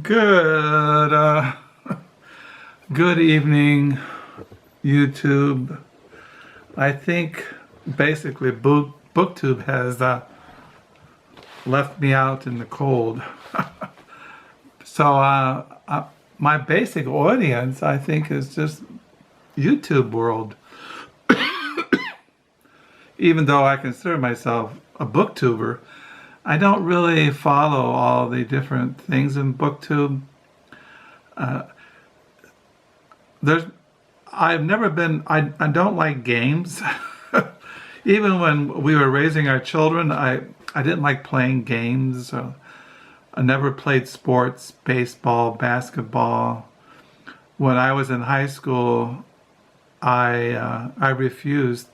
Good, good evening, YouTube. I think basically BookTube has left me out in the cold. So my basic audience, I think, is just YouTube world. Even though I consider myself a booktuber, I don't really follow all the different things in BookTube. I've never been, I don't like games. Even when we were raising our children, I didn't like playing games. I never played sports, baseball, basketball. When I was in high school, I refused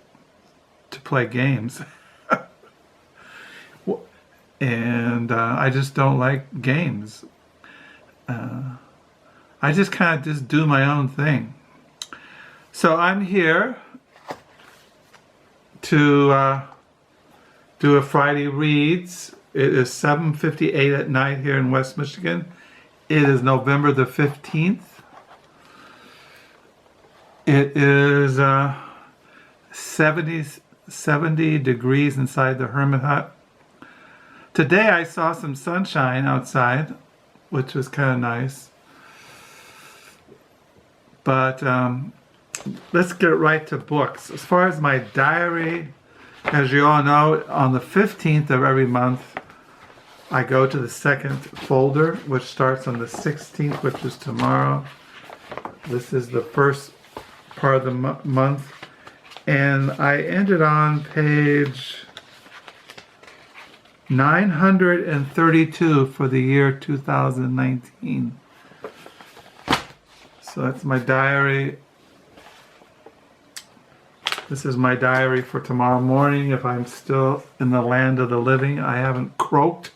to play games. And I just don't like games. I just kind of just do my own thing. So I'm here to do a Friday Reads. It is 7:58 at night here in West Michigan. It is November the 15th. It is 70 degrees inside the Hermit Hut. Today I saw some sunshine outside, which was kind of nice. But let's get right to books. As far as my diary, as you all know, on the 15th of every month, I go to the second folder, which starts on the 16th, which is tomorrow. This is the first part of the month. And I ended on page 932 for the year 2019. So that's my diary. This is my diary for tomorrow morning if I'm still in the land of the living. I haven't croaked.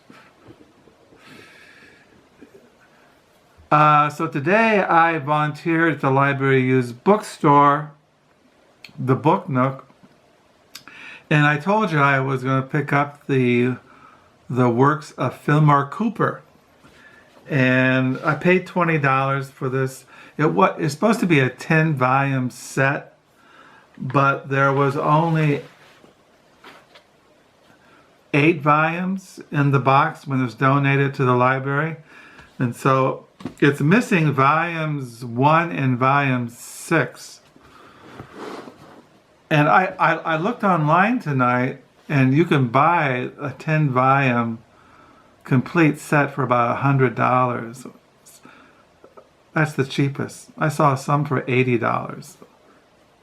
So today I volunteered at the Library Used Bookstore, the Book Nook, and I told you I was going to pick up the works of Fenimore Cooper, and I paid $20 for this. It's supposed to be a 10-volume set, but there was only 8 volumes in the box when it was donated to the library, and so it's missing volumes 1 and volume 6. And I looked online tonight, and you can buy a 10-volume complete set for about $100. That's the cheapest. I saw some for $80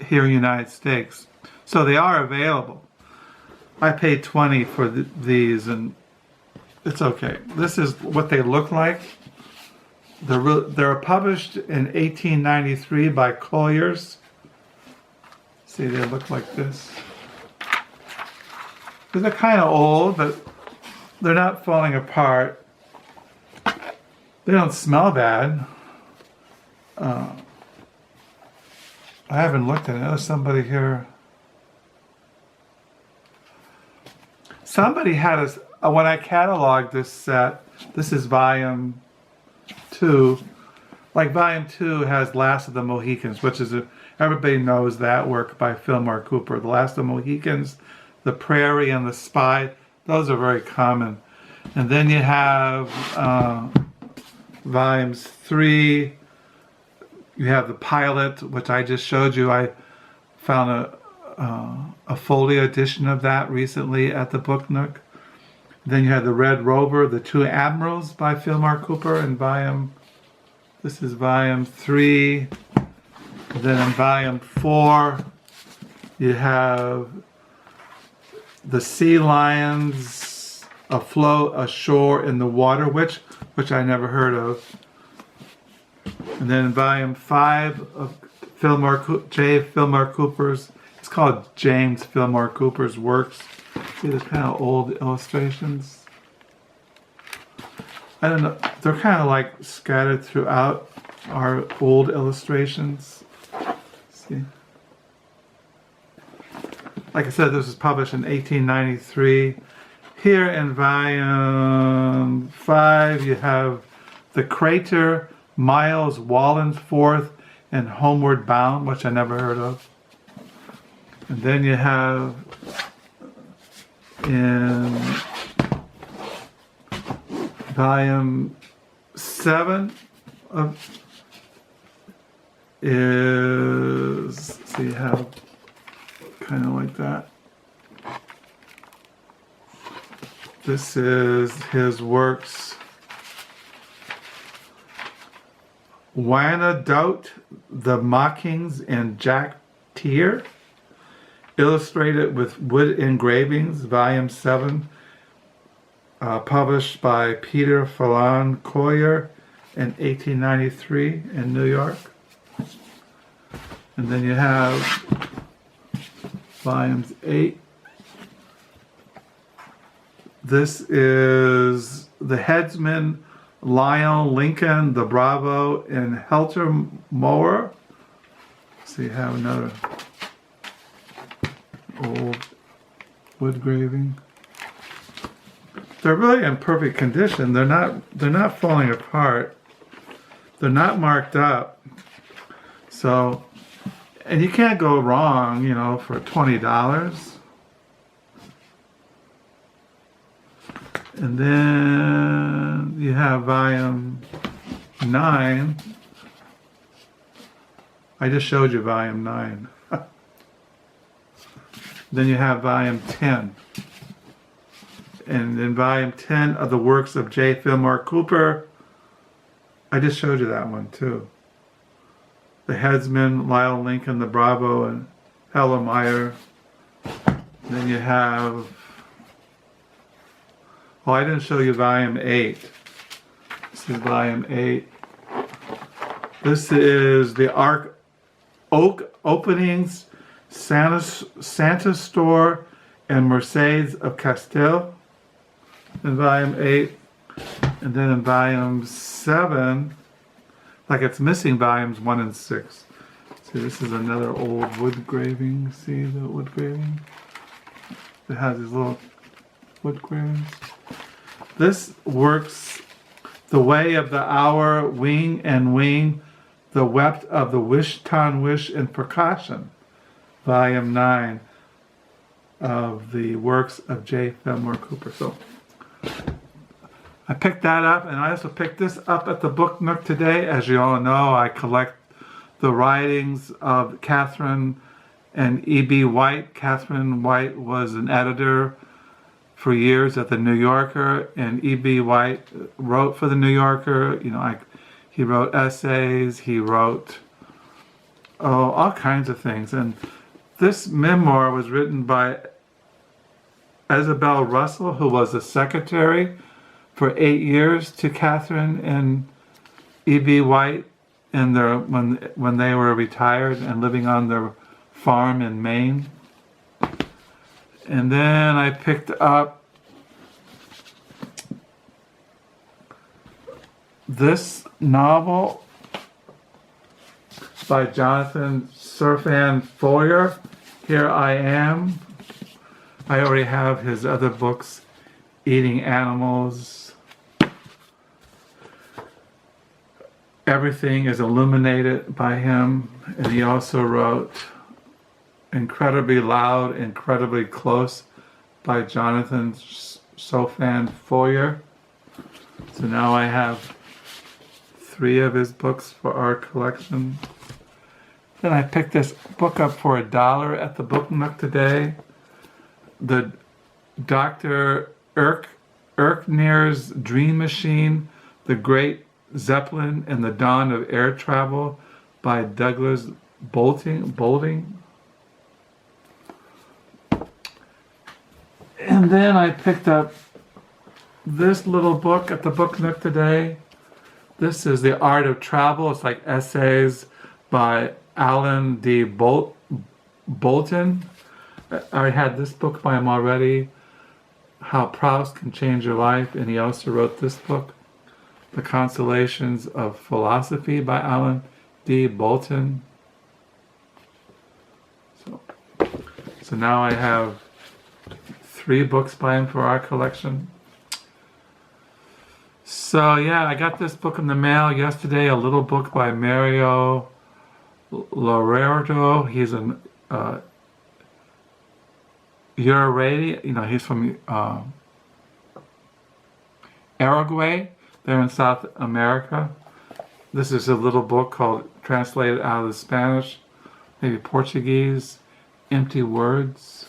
here in the United States. So they are available. I paid $20 for these, and it's okay. This is what they look like. They're published in 1893 by Collier's. See, they look like this. They're kind of old, but they're not falling apart. They don't smell bad. I haven't looked at it. There's somebody here. Somebody had when I cataloged this set, this is volume 2. Like volume 2 has Last of the Mohicans, which is everybody knows that work by Fenimore Cooper. The Last of the Mohicans, The Prairie, and The Spy. Those are very common. And then you have volumes 3. You have the pilot, which I just showed you. I found a folio edition of that recently at the Book Nook. Then you have the Red Rover, The Two Admirals by Fenimore Cooper, and this is volume 3. Then in volume 4, you have The Sea Lions Afloat Ashore in the Water Witch, which I never heard of. And then in volume 5 of Fenimore Cooper's, it's called James Fenimore Cooper's Works. See the kind of old illustrations? I don't know, they're kind of like scattered throughout our old illustrations. See? Like I said, this was published in 1893. Here in volume 5, you have The Crater, Miles Wallenforth, and Homeward Bound, which I never heard of. And then you have in volume 7 of is, so you have kind of like that. This is his works. Wyandotte, The Mockings, and Jack Tier. Illustrated with wood engravings, volume 7. Published by Peter Fallon Collier in 1893 in New York. And then you have volumes 8. This is The Headsman, Lion, Lincoln, The Bravo, and Helter Mower. So you have another old wood graving. They're really in perfect condition. They're not falling apart. They're not marked up. So, and you can't go wrong, you know, for $20. And then you have volume 9. I just showed you volume 9. Then you have volume 10. And in volume 10 of the works of J. Fillmore Cooper, I just showed you that one too. The Headsman, Lyle Lincoln, The Bravo, and Helen Meyer. Then you have, oh, I didn't show you volume 8. This is volume 8. This is the Oak Openings, Santa Store, and Mercedes of Castile in volume 8. And then in volume 7, like it's missing volumes 1 and 6. See, this is another old wood graving. See the wood graving? It has these little wood gravings. This works, The Way of the Hour, Wing and Wing, The Wept of the Wish, Ton Wish, and Precaution, volume 9 of the works of J. Fillmore Cooper. So I picked that up, and I also picked this up at the Book Nook today. As you all know, I collect the writings of Katharine and E.B. White. Katharine White was an editor for years at the New Yorker, and E.B. White wrote for the New Yorker. You know, he wrote essays, he wrote all kinds of things. And this memoir was written by Isabel Russell, who was the secretary for 8 years to Katharine and E.B. White in their, when they were retired and living on their farm in Maine. And then I picked up this novel by Jonathan Safran Foer, Here I Am. I already have his other books, Eating Animals. Everything is illuminated by him. And he also wrote Incredibly Loud, Incredibly Close by Jonathan Safran Foer. So now I have 3 of his books for our collection. Then I picked this book up for $1 at the Book Nook today. The Dr. Eckener's Dream Machine, The Great Zeppelin and the Dawn of Air Travel by Douglas Bolding. And then I picked up this little book at the Book Nook today. This is The Art of Travel. It's like essays by Alain de Botton. I had this book by him already, How Proust Can Change Your Life, and he also wrote this book, The Consolations of Philosophy by Alain de Botton. So now I have 3 books by him for our collection. So yeah, I got this book in the mail yesterday, a little book by Mario Levrero. He's an he's from Uruguay, there in South America. This is a little book called, translated out of the Spanish, maybe Portuguese, Empty Words.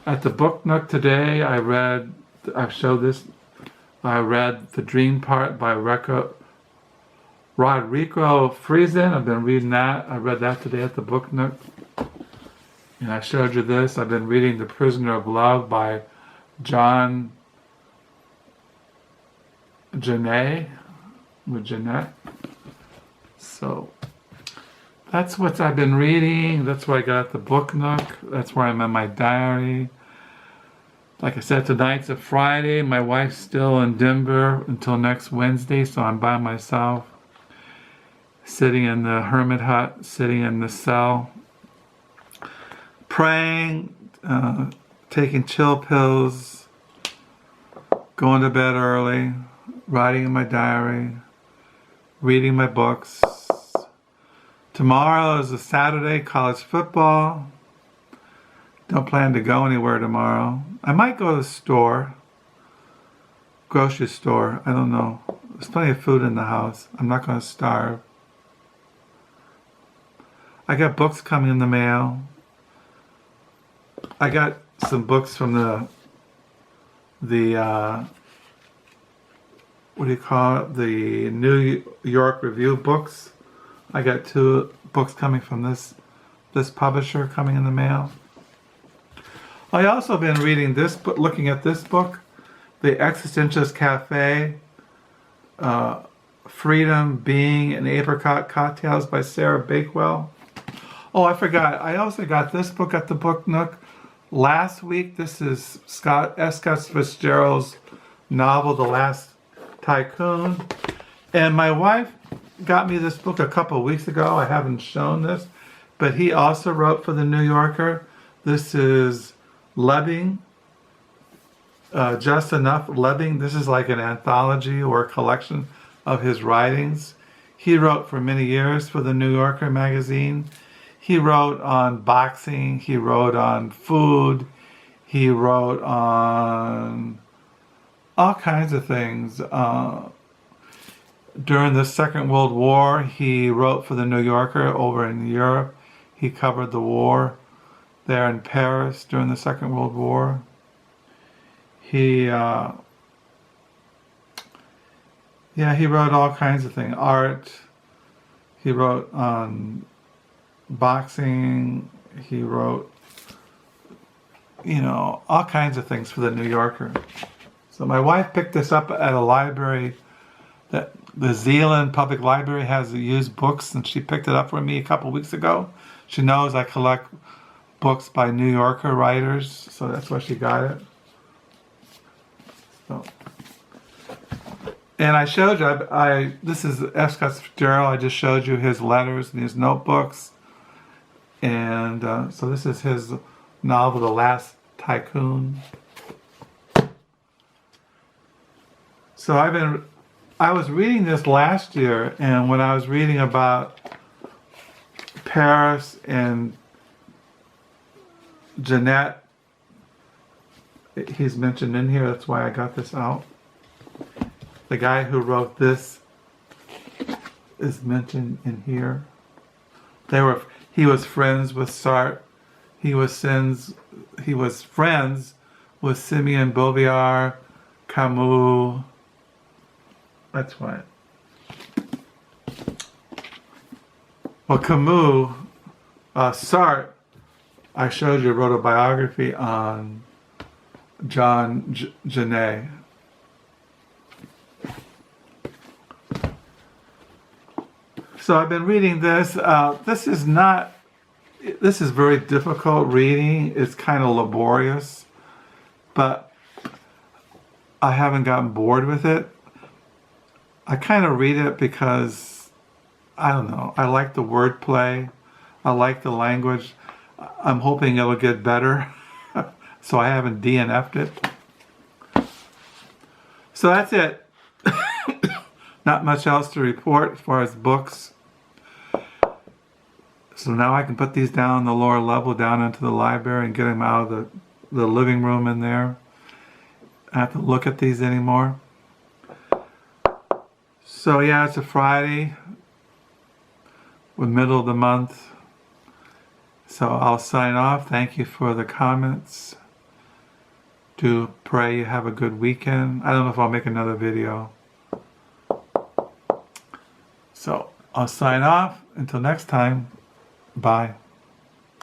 At the Book Nook today, I read The Dream Part by Rodrigo Fresan. I've been reading that. I read that today at the Book Nook. And I showed you this. I've been reading The Prisoner of Love by Genet. So that's what I've been reading. That's what I got at the Book Nook. That's where I'm in my diary. Like I said, tonight's a Friday. My wife's still in Denver until next Wednesday, so I'm by myself, sitting in the hermit hut, sitting in the cell, praying, taking chill pills, going to bed early, writing in my diary, reading my books. Tomorrow is a Saturday, college football. Don't plan to go anywhere tomorrow. I might go to the store, grocery store. I don't know. There's plenty of food in the house. I'm not going to starve. I got books coming in the mail. I got some books from the what do you call it? The New York Review books. I got 2 books coming from this publisher coming in the mail. I also been reading this book, looking at this book, The Existentialist Cafe, Freedom, Being, and Apricot Cocktails by Sarah Bakewell. Oh, I forgot. I also got this book at the Book Nook last week. This is Scott Fitzgerald's novel, The Last Tycoon. And my wife got me this book a couple of weeks ago. I haven't shown this, but he also wrote for the New Yorker. This is Lebbing, Just Enough Lebbing. This is like an anthology or a collection of his writings. He wrote for many years for the New Yorker magazine. He wrote on boxing, he wrote on food, he wrote on all kinds of things. During the Second World War, he wrote for the New Yorker over in Europe. He covered the war there in Paris during the Second World War. He wrote all kinds of things. Art. He wrote on boxing. He wrote, all kinds of things for the New Yorker. So my wife picked this up at a library that the Zeeland Public Library has used books, and she picked it up for me a couple weeks ago. She knows I collect books by New Yorker writers, so that's why she got it. So, and I showed you, this is F. Scott Fitzgerald. I just showed you his letters and his notebooks. And so this is his novel, The Last Tycoon. So I was reading this last year, and when I was reading about Paris and Genet, he's mentioned in here, that's why I got this out. The guy who wrote this is mentioned in here. He was friends with Sartre. He was friends with Simeon Beauvoir, Camus. That's why. Well, Camus, Sartre, I showed you, wrote a biography on John Genet. So I've been reading this. This is very difficult reading. It's kind of laborious, but I haven't gotten bored with it. I kind of read it because, I don't know, I like the wordplay. I like the language. I'm hoping it'll get better. So I haven't DNF'd it. So that's it. not much else to report as far as books. So now I can put these down on the lower level, down into the library, and get them out of the living room in there. I don't have to look at these anymore. So yeah, it's a Friday. We're middle of the month. So I'll sign off. Thank you for the comments. Do pray you have a good weekend. I don't know if I'll make another video. So I'll sign off. Until next time. Bye.